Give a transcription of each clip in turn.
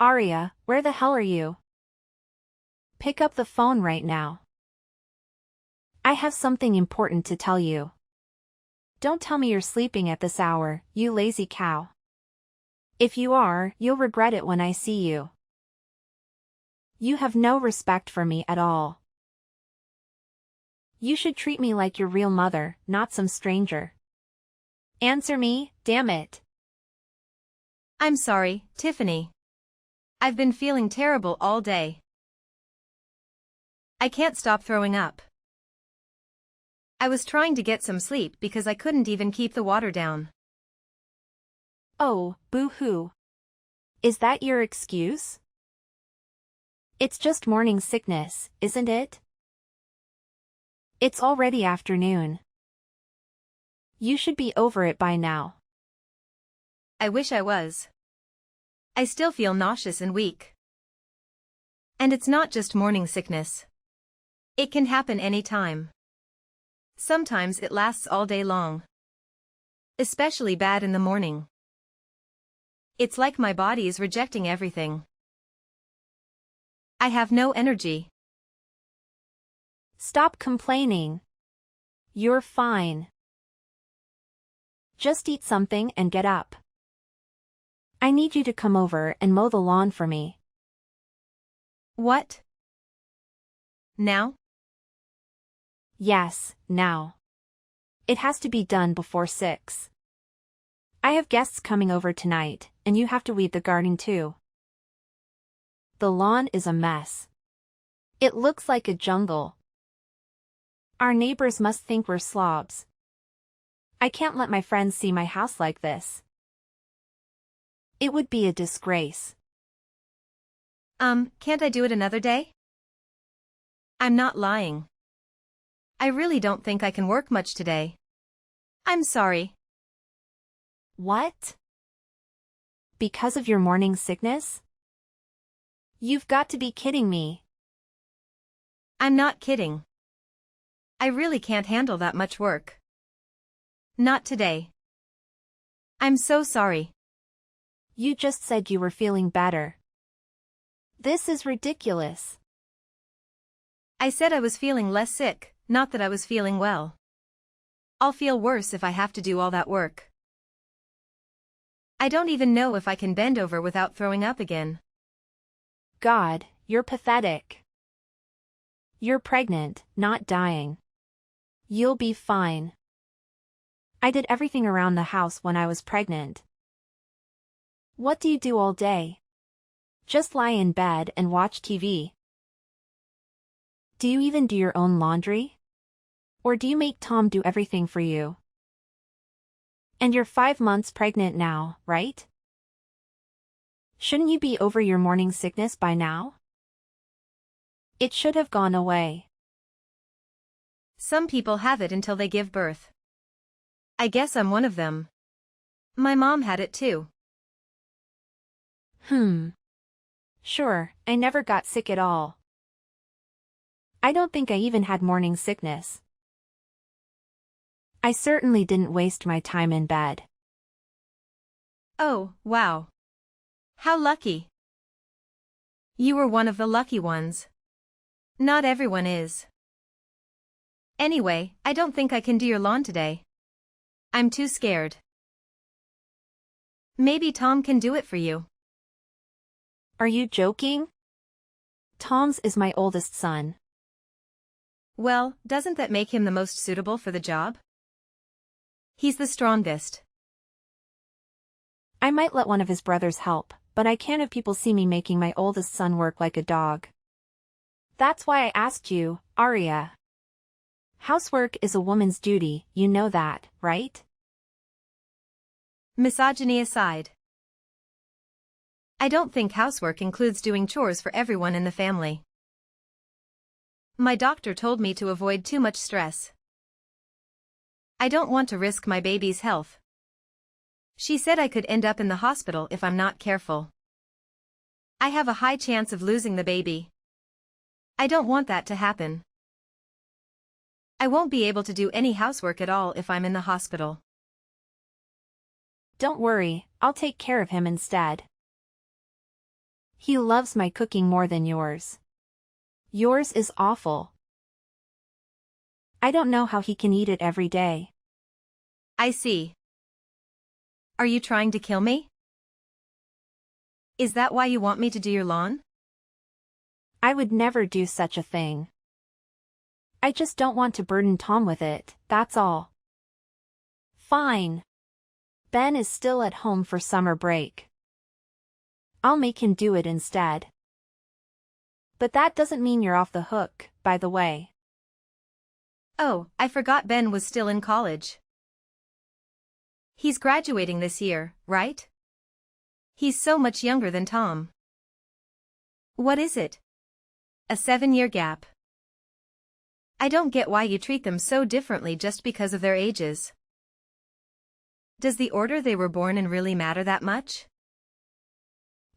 Arya, where the hell are you? Pick up the phone right now. I have something important to tell you. Don't tell me you're sleeping at this hour, you lazy cow. If you are, you'll regret it when I see you. You have no respect for me at all. You should treat me like your real mother, not some stranger. Answer me, damn it. I'm sorry, Tiffany. I've been feeling terrible all day. I can't stop throwing up. I was trying to get some sleep because I couldn't even keep the water down. Oh, boo-hoo. Is that your excuse? It's just morning sickness, isn't it? It's already afternoon. You should be over it by now. I wish I was. I still feel nauseous and weak. And it's not just morning sickness. It can happen any time. Sometimes it lasts all day long. Especially bad in the morning. It's like my body is rejecting everything. I have no energy. Stop complaining. You're fine. Just eat something and get up. I need you to come over and mow the lawn for me. What? Now? Yes, now. It has to be done before 6. I have guests coming over tonight, and you have to weed the garden too. The lawn is a mess. It looks like a jungle. Our neighbors must think we're slobs. I can't let my friends see my house like this. It would be a disgrace. Can't I do it another day? I'm not lying. I really don't think I can work much today. I'm sorry. What? Because of your morning sickness? You've got to be kidding me. I'm not kidding. I really can't handle that much work. Not today. I'm so sorry. You just said you were feeling better. This is ridiculous. I said I was feeling less sick, not that I was feeling well. I'll feel worse if I have to do all that work. I don't even know if I can bend over without throwing up again. God, you're pathetic. You're pregnant, not dying. You'll be fine. I did everything around the house when I was pregnant. What do you do all day? Just lie in bed and watch TV. Do you even do your own laundry? Or do you make Tom do everything for you? And you're 5 months pregnant now, right? Shouldn't you be over your morning sickness by now? It should have gone away. Some people have it until they give birth. I guess I'm one of them. My mom had it too. Sure, I never got sick at all. I don't think I even had morning sickness. I certainly didn't waste my time in bed. Oh, wow. How lucky. You were one of the lucky ones. Not everyone is. Anyway, I don't think I can do your lawn today. I'm too scared. Maybe Tom can do it for you. Are you joking? Tom's is my oldest son. Well, doesn't that make him the most suitable for the job? He's the strongest. I might let one of his brothers help, but I can't have people see me making my oldest son work like a dog. That's why I asked you, Arya. Housework is a woman's duty, you know that, right? Misogyny aside. I don't think housework includes doing chores for everyone in the family. My doctor told me to avoid too much stress. I don't want to risk my baby's health. She said I could end up in the hospital if I'm not careful. I have a high chance of losing the baby. I don't want that to happen. I won't be able to do any housework at all if I'm in the hospital. Don't worry, I'll take care of him instead. He loves my cooking more than yours. Yours is awful. I don't know how he can eat it every day. I see. Are you trying to kill me? Is that why you want me to do your lawn? I would never do such a thing. I just don't want to burden Tom with it, that's all. Fine. Ben is still at home for summer break. I'll make him do it instead. But that doesn't mean you're off the hook, by the way. Oh, I forgot Ben was still in college. He's graduating this year, right? He's so much younger than Tom. What is it? A 7-year gap. I don't get why you treat them so differently just because of their ages. Does the order they were born in really matter that much?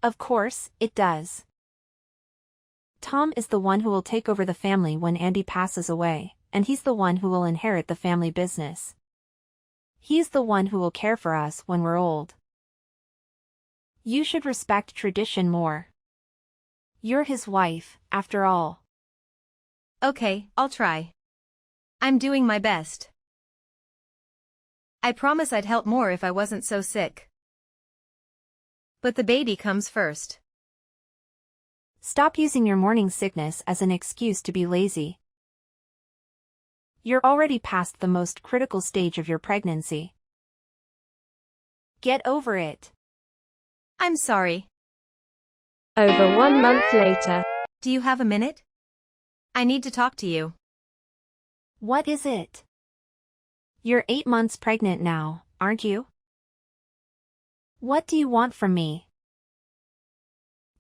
Of course, it does. Tom is the one who will take over the family when Andy passes away, and he's the one who will inherit the family business. He's the one who will care for us when we're old. You should respect tradition more. You're his wife, after all. Okay, I'll try. I'm doing my best. I promise I'd help more if I wasn't so sick. But the baby comes first. Stop using your morning sickness as an excuse to be lazy. You're already past the most critical stage of your pregnancy. Get over it. I'm sorry. Over 1 month later. Do you have a minute? I need to talk to you. What is it? You're 8 months pregnant now, aren't you? What do you want from me?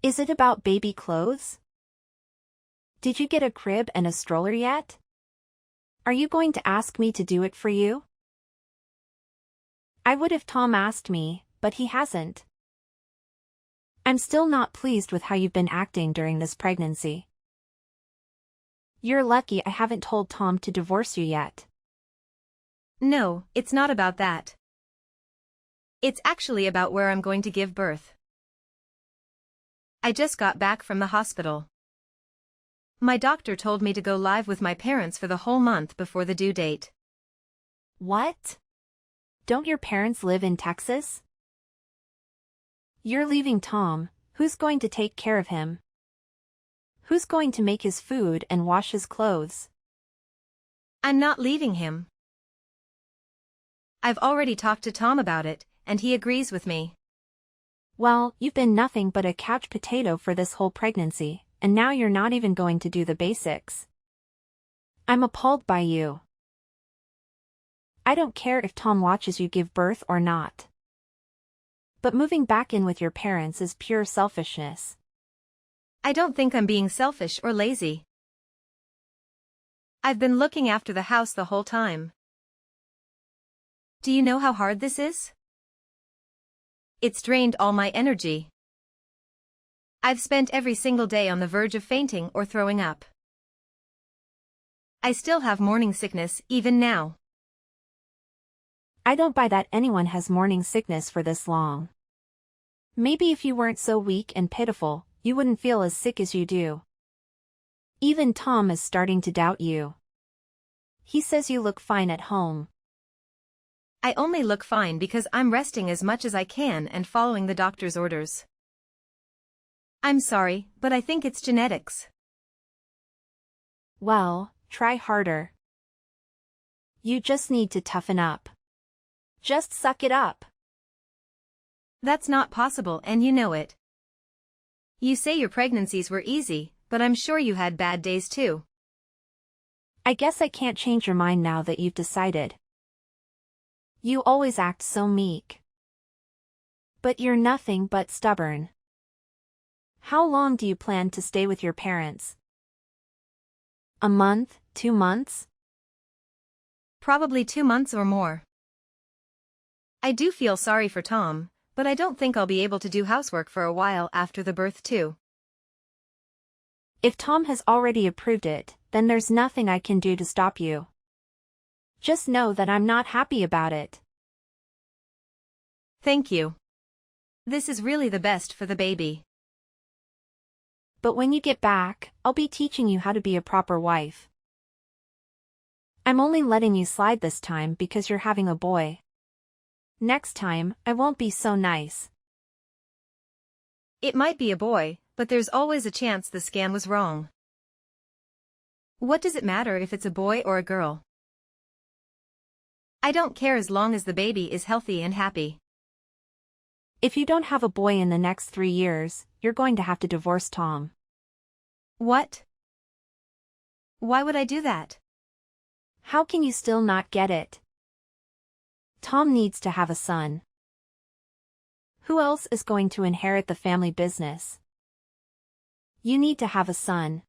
Is it about baby clothes? Did you get a crib and a stroller yet? Are you going to ask me to do it for you? I would if Tom asked me, but he hasn't. I'm still not pleased with how you've been acting during this pregnancy. You're lucky I haven't told Tom to divorce you yet. No, it's not about that. It's actually about where I'm going to give birth. I just got back from the hospital. My doctor told me to go live with my parents for the whole month before the due date. What? Don't your parents live in Texas? You're leaving Tom, who's going to take care of him? Who's going to make his food and wash his clothes? I'm not leaving him. I've already talked to Tom about it, and he agrees with me. Well, you've been nothing but a couch potato for this whole pregnancy, and now you're not even going to do the basics. I'm appalled by you. I don't care if Tom watches you give birth or not. But moving back in with your parents is pure selfishness. I don't think I'm being selfish or lazy. I've been looking after the house the whole time. Do you know how hard this is? It's drained all my energy. I've spent every single day on the verge of fainting or throwing up. I still have morning sickness even now. I don't buy that anyone has morning sickness for this long. Maybe if you weren't so weak and pitiful, you wouldn't feel as sick as you do. Even Tom is starting to doubt you. He says you look fine at home. I only look fine because I'm resting as much as I can and following the doctor's orders. I'm sorry, but I think it's genetics. Well, try harder. You just need to toughen up. Just suck it up. That's not possible and you know it. You say your pregnancies were easy, but I'm sure you had bad days too. I guess I can't change your mind now that you've decided. You always act so meek. But you're nothing but stubborn. How long do you plan to stay with your parents? A month, 2 months? Probably 2 months or more. I do feel sorry for Tom, but I don't think I'll be able to do housework for a while after the birth too. If Tom has already approved it, then there's nothing I can do to stop you. Just know that I'm not happy about it. Thank you. This is really the best for the baby. But when you get back, I'll be teaching you how to be a proper wife. I'm only letting you slide this time because you're having a boy. Next time, I won't be so nice. It might be a boy, but there's always a chance the scan was wrong. What does it matter if it's a boy or a girl? I don't care as long as the baby is healthy and happy. If you don't have a boy in the next 3 years, you're going to have to divorce Tom. What? Why would I do that? How can you still not get it? Tom needs to have a son. Who else is going to inherit the family business? You need to have a son.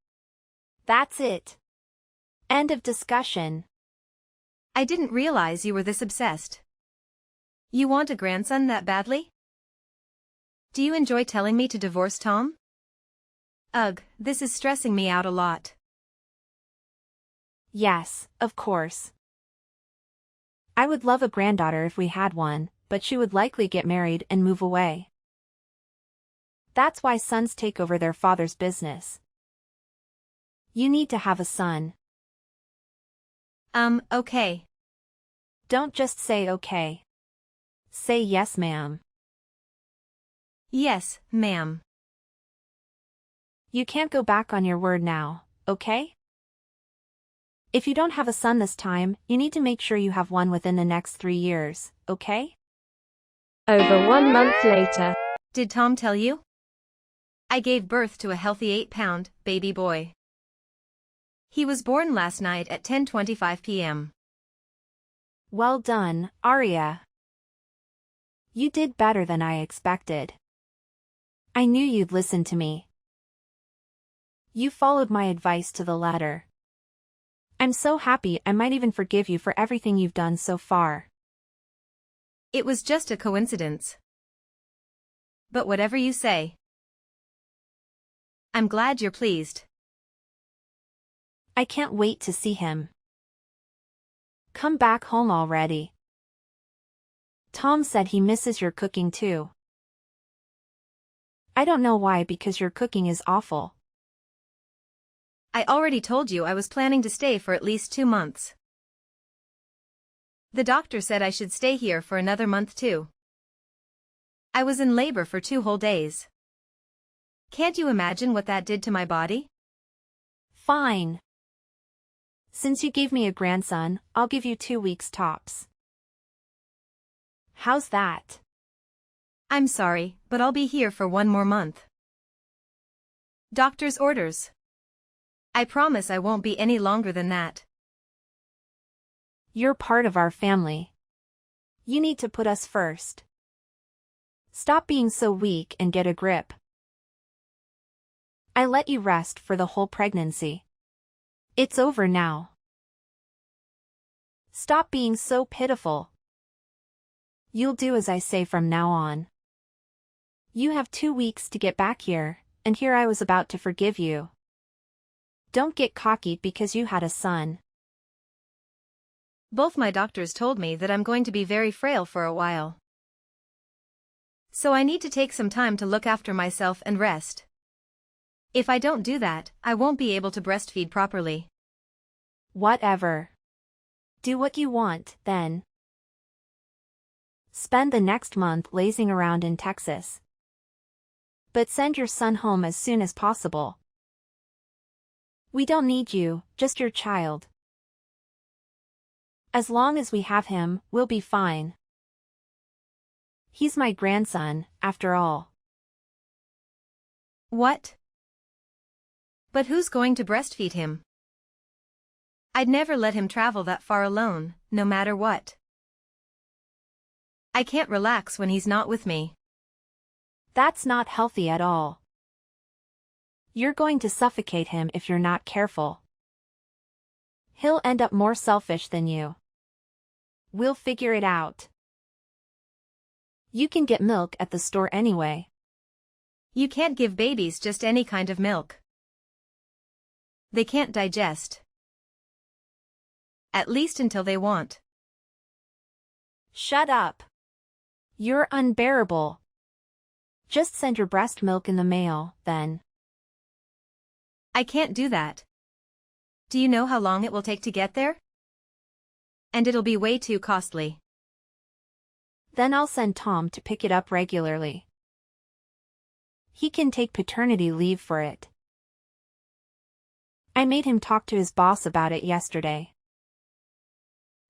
That's it. End of discussion. I didn't realize you were this obsessed. You want a grandson that badly? Do you enjoy telling me to divorce Tom? Ugh, this is stressing me out a lot. Yes, of course. I would love a granddaughter if we had one, but she would likely get married and move away. That's why sons take over their father's business. You need to have a son. Okay. Don't just say okay. Say yes, ma'am. Yes, ma'am. You can't go back on your word now, okay? If you don't have a son this time, you need to make sure you have one within the next 3 years, okay? Over 1 month later. Did Tom tell you? I gave birth to a healthy 8-pound baby boy. He was born last night at 10:25 p.m. Well done, Arya. You did better than I expected. I knew you'd listen to me. You followed my advice to the letter. I'm so happy I might even forgive you for everything you've done so far. It was just a coincidence. But whatever you say. I'm glad you're pleased. I can't wait to see him. Come back home already. Tom said he misses your cooking too. I don't know why, because your cooking is awful. I already told you I was planning to stay for at least 2 months. The doctor said I should stay here for another month too. I was in labor for 2 whole days. Can't you imagine what that did to my body? Fine. Since you gave me a grandson, I'll give you 2 weeks tops. How's that? I'm sorry, but I'll be here for 1 more month. Doctor's orders. I promise I won't be any longer than that. You're part of our family. You need to put us first. Stop being so weak and get a grip. I let you rest for the whole pregnancy. It's over now. Stop being so pitiful. You'll do as I say from now on. You have 2 weeks to get back here, and here I was about to forgive you. Don't get cocky because you had a son. Both my doctors told me that I'm going to be very frail for a while. So I need to take some time to look after myself and rest. If I don't do that, I won't be able to breastfeed properly. Whatever. Do what you want, then. Spend the next month lazing around in Texas. But send your son home as soon as possible. We don't need you, just your child. As long as we have him, we'll be fine. He's my grandson, after all. What? But who's going to breastfeed him? I'd never let him travel that far alone, no matter what. I can't relax when he's not with me. That's not healthy at all. You're going to suffocate him if you're not careful. He'll end up more selfish than you. We'll figure it out. You can get milk at the store anyway. You can't give babies just any kind of milk. They can't digest. At least until they want. Shut up. You're unbearable. Just send your breast milk in the mail, then. I can't do that. Do you know how long it will take to get there? And it'll be way too costly. Then I'll send Tom to pick it up regularly. He can take paternity leave for it. I made him talk to his boss about it yesterday.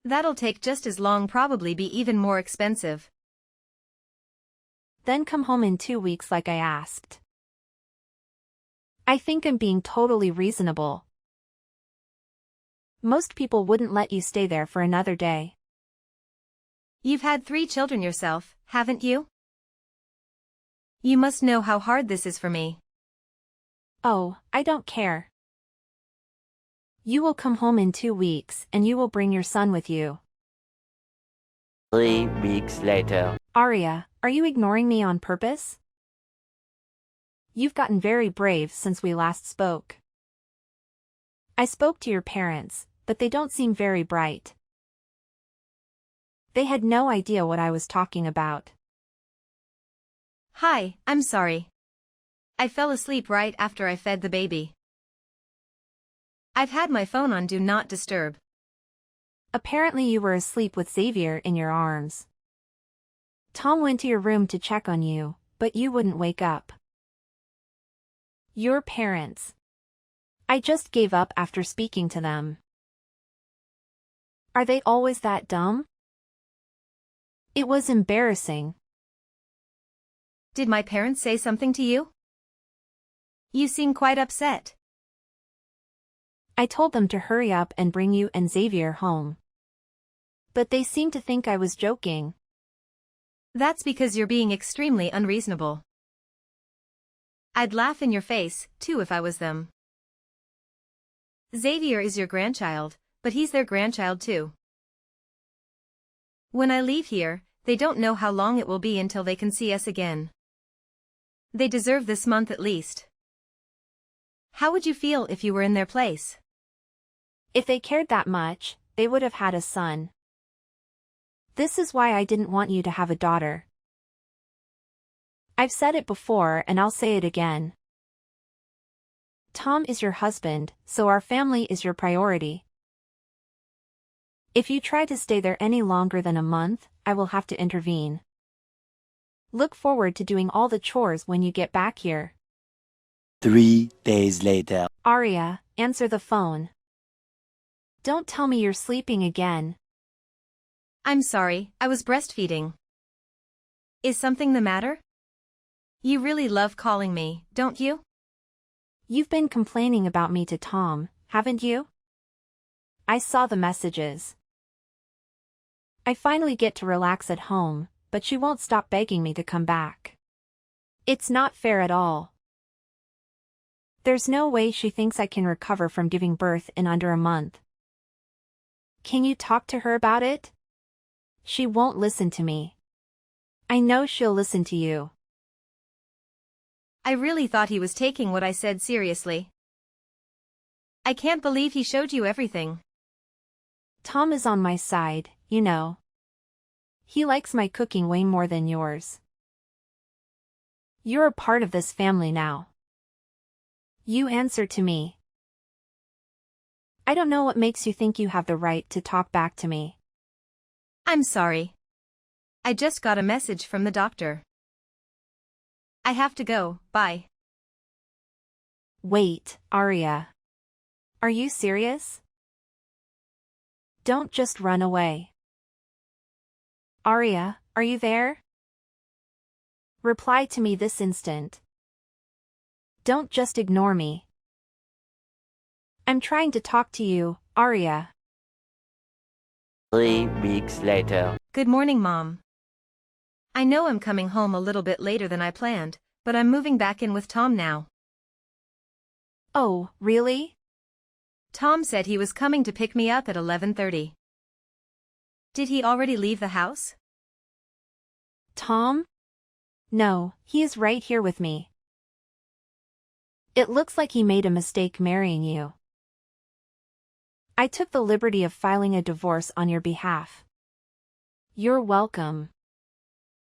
That'll take just as long, probably be even more expensive. Then come home in 2 weeks like I asked. I think I'm being totally reasonable. Most people wouldn't let you stay there for another day. You've had 3 children yourself, haven't you? You must know how hard this is for me. Oh, I don't care. You will come home in 2 weeks and you will bring your son with you. 3 weeks later. Arya, are you ignoring me on purpose? You've gotten very brave since we last spoke. I spoke to your parents, but they don't seem very bright. They had no idea what I was talking about. Hi, I'm sorry. I fell asleep right after I fed the baby. I've had my phone on Do Not Disturb. Apparently you were asleep with Xavier in your arms. Tom went to your room to check on you, but you wouldn't wake up. Your parents. I just gave up after speaking to them. Are they always that dumb? It was embarrassing. Did my parents say something to you? You seem quite upset. I told them to hurry up and bring you and Xavier home. But they seemed to think I was joking. That's because you're being extremely unreasonable. I'd laugh in your face, too, if I was them. Xavier is your grandchild, but he's their grandchild too. When I leave here, they don't know how long it will be until they can see us again. They deserve this month at least. How would you feel if you were in their place? If they cared that much, they would have had a son. This is why I didn't want you to have a daughter. I've said it before and I'll say it again. Tom is your husband, so our family is your priority. If you try to stay there any longer than a month, I will have to intervene. Look forward to doing all the chores when you get back here. 3 days later. Arya, answer the phone. Don't tell me you're sleeping again. I'm sorry, I was breastfeeding. Is something the matter? You really love calling me, don't you? You've been complaining about me to Tom, haven't you? I saw the messages. I finally get to relax at home, but she won't stop begging me to come back. It's not fair at all. There's no way she thinks I can recover from giving birth in under a month. Can you talk to her about it? She won't listen to me. I know she'll listen to you. I really thought he was taking what I said seriously. I can't believe he showed you everything. Tom is on my side, you know. He likes my cooking way more than yours. You're a part of this family now. You answer to me. I don't know what makes you think you have the right to talk back to me. I'm sorry. I just got a message from the doctor. I have to go, bye. Wait, Arya. Are you serious? Don't just run away. Arya, are you there? Reply to me this instant. Don't just ignore me. I'm trying to talk to you, Arya. 3 weeks later. Good morning, Mom. I know I'm coming home a little bit later than I planned, but I'm moving back in with Tom now. Oh, really? Tom said he was coming to pick me up at 11:30. Did he already leave the house? Tom? No, he is right here with me. It looks like he made a mistake marrying you. I took the liberty of filing a divorce on your behalf. You're welcome.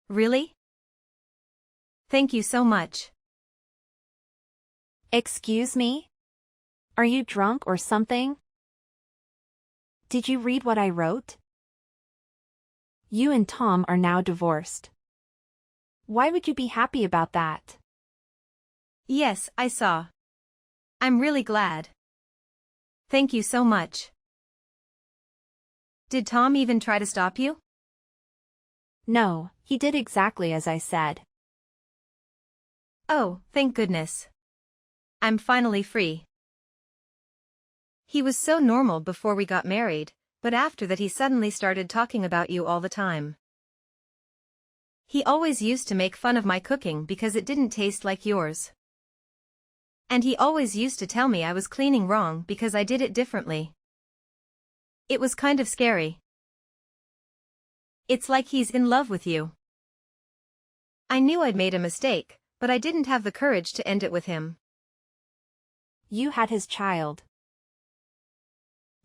Really? Thank you so much. Excuse me? Are you drunk or something? Did you read what I wrote? You and Tom are now divorced. Why would you be happy about that? Yes, I saw. I'm really glad. Thank you so much. Did Tom even try to stop you? No, he did exactly as I said. Oh, thank goodness. I'm finally free. He was so normal before we got married, but after that he suddenly started talking about you all the time. He always used to make fun of my cooking because it didn't taste like yours. And he always used to tell me I was cleaning wrong because I did it differently. It was kind of scary. It's like he's in love with you. I knew I'd made a mistake, but I didn't have the courage to end it with him. You had his child.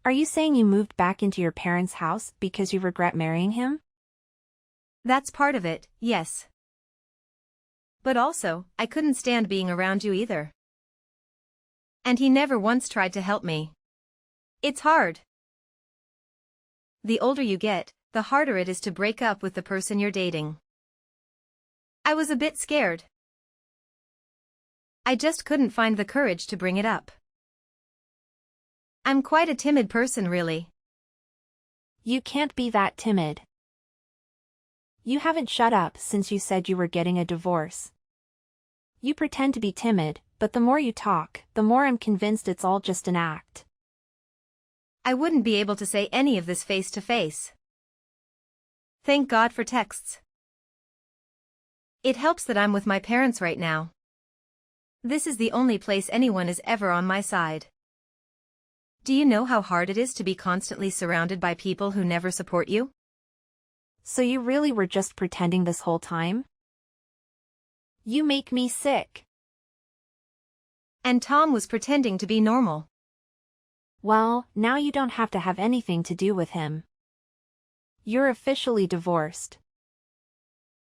Are you saying you moved back into your parents' house because you regret marrying him? That's part of it, yes. But also, I couldn't stand being around you either. And he never once tried to help me. It's hard. The older you get, the harder it is to break up with the person you're dating. I was a bit scared. I just couldn't find the courage to bring it up. I'm quite a timid person, really. You can't be that timid. You haven't shut up since you said you were getting a divorce. You pretend to be timid, but the more you talk, the more I'm convinced it's all just an act. I wouldn't be able to say any of this face to face. Thank God for texts. It helps that I'm with my parents right now. This is the only place anyone is ever on my side. Do you know how hard it is to be constantly surrounded by people who never support you? So you really were just pretending this whole time? You make me sick. And Tom was pretending to be normal. Well, now you don't have to have anything to do with him. You're officially divorced.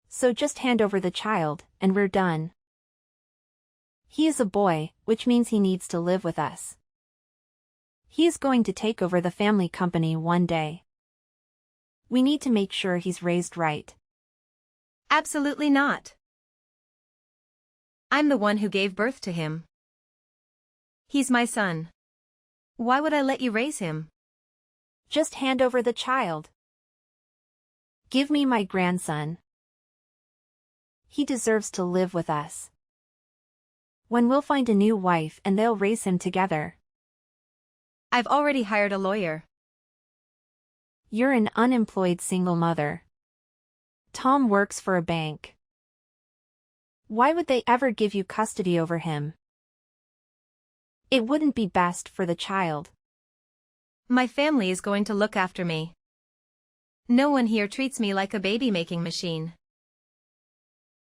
So just hand over the child, and we're done. He is a boy, which means he needs to live with us. He is going to take over the family company one day. We need to make sure he's raised right. Absolutely not. I'm the one who gave birth to him. He's my son. Why would I let you raise him? Just hand over the child. Give me my grandson. He deserves to live with us. When we'll find a new wife and they'll raise him together. I've already hired a lawyer. You're an unemployed single mother. Tom works for a bank. Why would they ever give you custody over him? It wouldn't be best for the child. My family is going to look after me. No one here treats me like a baby-making machine.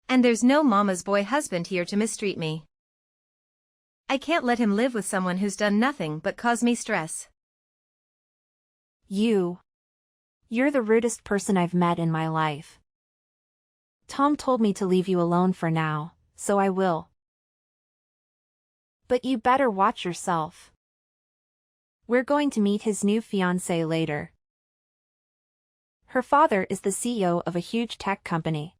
And there's no mama's boy husband here to mistreat me. I can't let him live with someone who's done nothing but cause me stress. You're the rudest person I've met in my life. Tom told me to leave you alone for now, so I will. But you better watch yourself. We're going to meet his new fiancé later. Her father is the CEO of a huge tech company.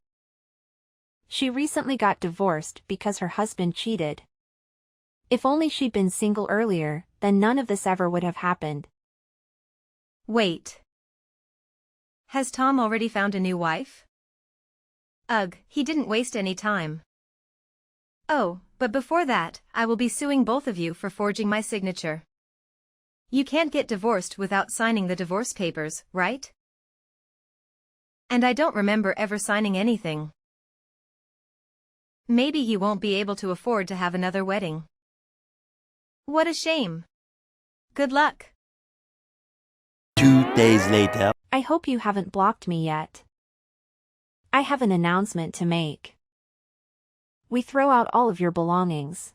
She recently got divorced because her husband cheated. If only she'd been single earlier, then none of this ever would have happened. Wait. Has Tom already found a new wife? Ugh, he didn't waste any time. Oh, but before that, I will be suing both of you for forging my signature. You can't get divorced without signing the divorce papers, right? And I don't remember ever signing anything. Maybe he won't be able to afford to have another wedding. What a shame. Good luck. 2 days later. I hope you haven't blocked me yet. I have an announcement to make. We throw out all of your belongings.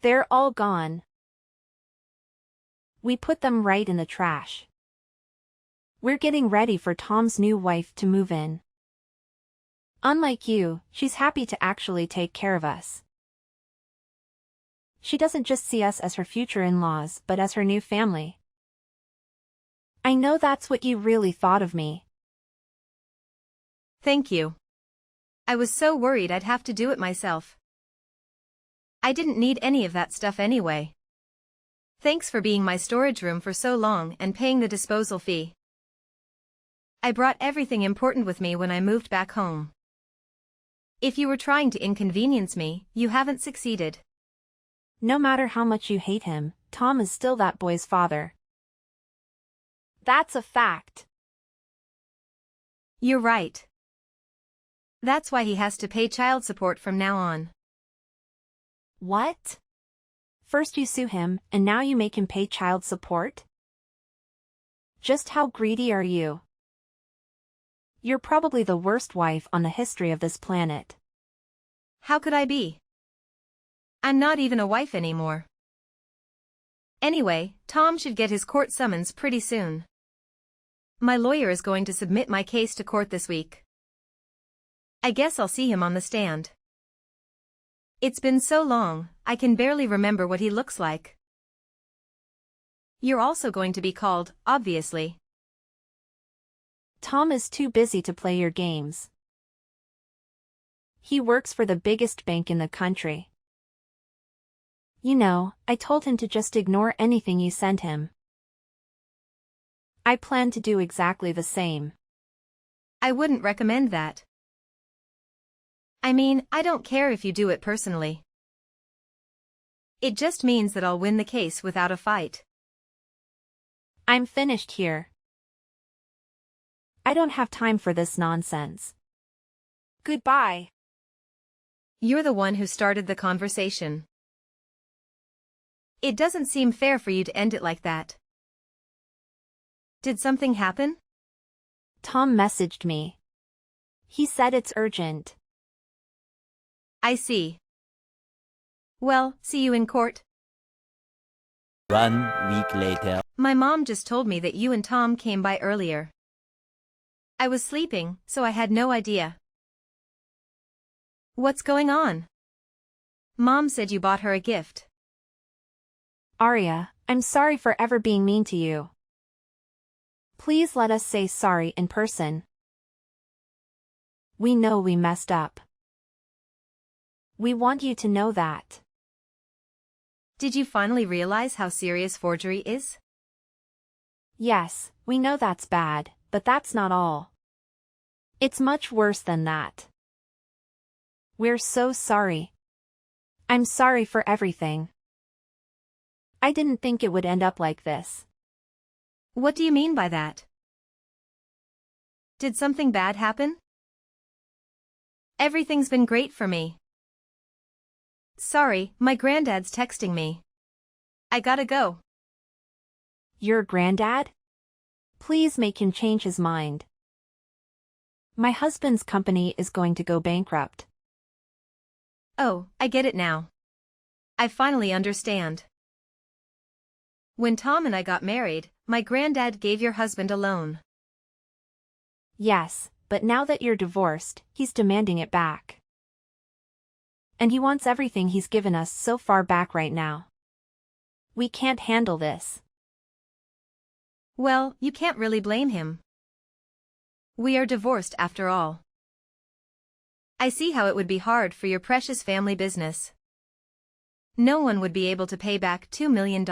They're all gone. We put them right in the trash. We're getting ready for Tom's new wife to move in. Unlike you, she's happy to actually take care of us. She doesn't just see us as her future in-laws but as her new family. I know that's what you really thought of me. Thank you. I was so worried I'd have to do it myself. I didn't need any of that stuff anyway. Thanks for being my storage room for so long and paying the disposal fee. I brought everything important with me when I moved back home. If you were trying to inconvenience me, you haven't succeeded. No matter how much you hate him, Tom is still that boy's father. That's a fact. You're right. That's why he has to pay child support from now on. What? First you sue him, and now you make him pay child support? Just how greedy are you? You're probably the worst wife on the history of this planet. How could I be? I'm not even a wife anymore. Anyway, Tom should get his court summons pretty soon. My lawyer is going to submit my case to court this week. I guess I'll see him on the stand. It's been so long, I can barely remember what he looks like. You're also going to be called, obviously. Tom is too busy to play your games. He works for the biggest bank in the country. You know, I told him to just ignore anything you sent him. I plan to do exactly the same. I wouldn't recommend that. I mean, I don't care if you do it personally. It just means that I'll win the case without a fight. I'm finished here. I don't have time for this nonsense. Goodbye. You're the one who started the conversation. It doesn't seem fair for you to end it like that. Did something happen? Tom messaged me. He said it's urgent. I see. Well, see you in court. 1 week later. My mom just told me that you and Tom came by earlier. I was sleeping, so I had no idea. What's going on? Mom said you bought her a gift. Arya, I'm sorry for ever being mean to you. Please let us say sorry in person. We know we messed up. We want you to know that. Did you finally realize how serious forgery is? Yes, we know that's bad, but that's not all. It's much worse than that. We're so sorry. I'm sorry for everything. I didn't think it would end up like this. What do you mean by that? Did something bad happen? Everything's been great for me. Sorry, my granddad's texting me. I gotta go. Your granddad? Please make him change his mind. My husband's company is going to go bankrupt. Oh, I get it now. I finally understand. When Tom and I got married, my granddad gave your husband a loan. Yes, but now that you're divorced, he's demanding it back. And he wants everything he's given us so far back right now. We can't handle this. Well, you can't really blame him. We are divorced after all. I see how it would be hard for your precious family business. No one would be able to pay back $2 million.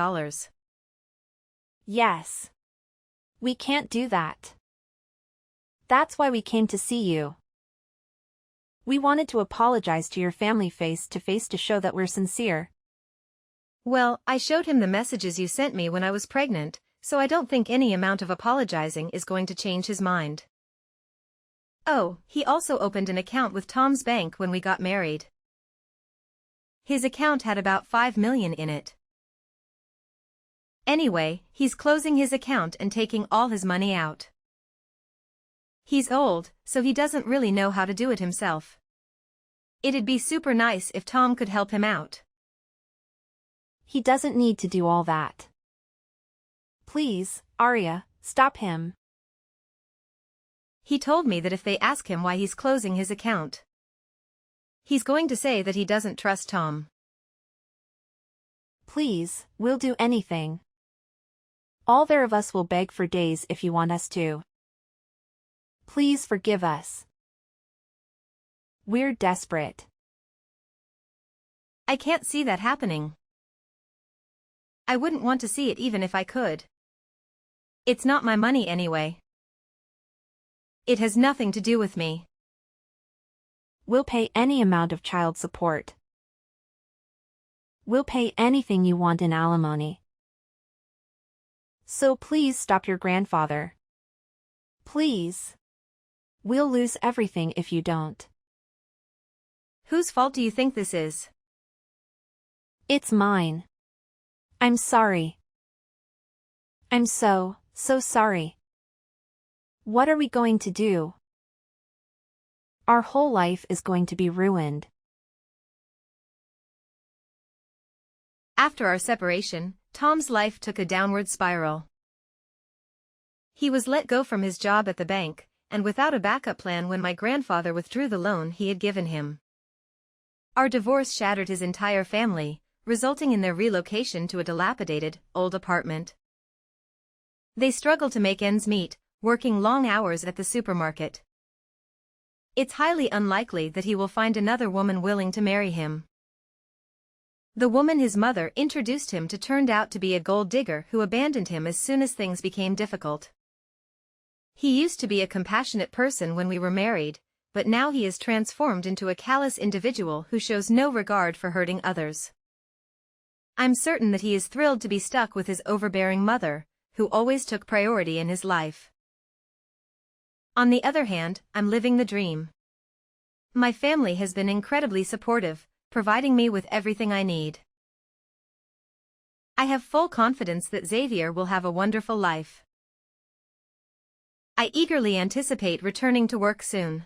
Yes. We can't do that. That's why we came to see you. We wanted to apologize to your family face to show that we're sincere. Well, I showed him the messages you sent me when I was pregnant, so I don't think any amount of apologizing is going to change his mind. Oh, he also opened an account with Tom's bank when we got married. His account had about $5 million in it. Anyway, he's closing his account and taking all his money out. He's old, so he doesn't really know how to do it himself. It'd be super nice if Tom could help him out. He doesn't need to do all that. Please, Arya, stop him. He told me that if they ask him why he's closing his account, he's going to say that he doesn't trust Tom. Please, we'll do anything. All there of us will beg for days if you want us to. Please forgive us. We're desperate. I can't see that happening. I wouldn't want to see it even if I could. It's not my money anyway. It has nothing to do with me. We'll pay any amount of child support. We'll pay anything you want in alimony. So please stop your grandfather. Please. We'll lose everything if you don't. Whose fault do you think this is? It's mine. I'm sorry. I'm so sorry. What are we going to do? Our whole life is going to be ruined. After our separation, Tom's life took a downward spiral. He was let go from his job at the bank, and without a backup plan when my grandfather withdrew the loan he had given him. Our divorce shattered his entire family, resulting in their relocation to a dilapidated, old apartment. They struggle to make ends meet, working long hours at the supermarket. It's highly unlikely that he will find another woman willing to marry him. The woman his mother introduced him to turned out to be a gold digger who abandoned him as soon as things became difficult. He used to be a compassionate person when we were married, but now he is transformed into a callous individual who shows no regard for hurting others. I'm certain that he is thrilled to be stuck with his overbearing mother, who always took priority in his life. On the other hand, I'm living the dream. My family has been incredibly supportive, providing me with everything I need. I have full confidence that Xavier will have a wonderful life. I eagerly anticipate returning to work soon.